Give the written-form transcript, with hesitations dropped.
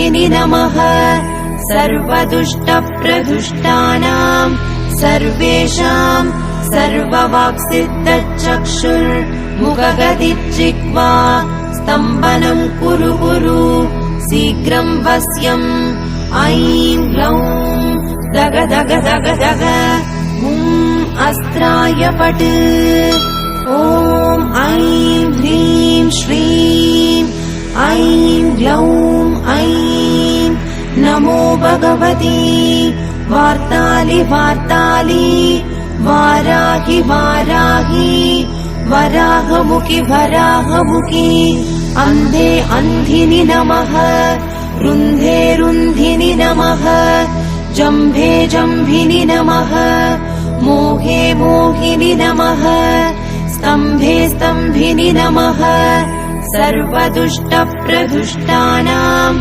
सर्वदुष्टदुष्टिनि नमः सर्वदुष्टप्रदुष्टानां सर्वेषां सर्ववाक्सिद्धचक्षुर्मुखगदिज्जिह्वा स्तम्भनं कुरु कुरु शीघ्रं वश्यम् ऐं ग्लौं दग दग दग दग अस्त्राय पट् ॐ ऐं ह्रीं श्रीं ऐं ग्लौं ऐं नमो भगवती वार्तालि वार्तालि वाराहि वाराहि वराहमुखि वराहमुखि अन्धे अन्धिनि नमः रुन्धे रुन्धिनि नमः जम्भे जम्भिनि नमः मोहे मोहिनि नमः स्तम्भे स्तम्भिनि नमः सर्वदुष्टप्रदुष्टानां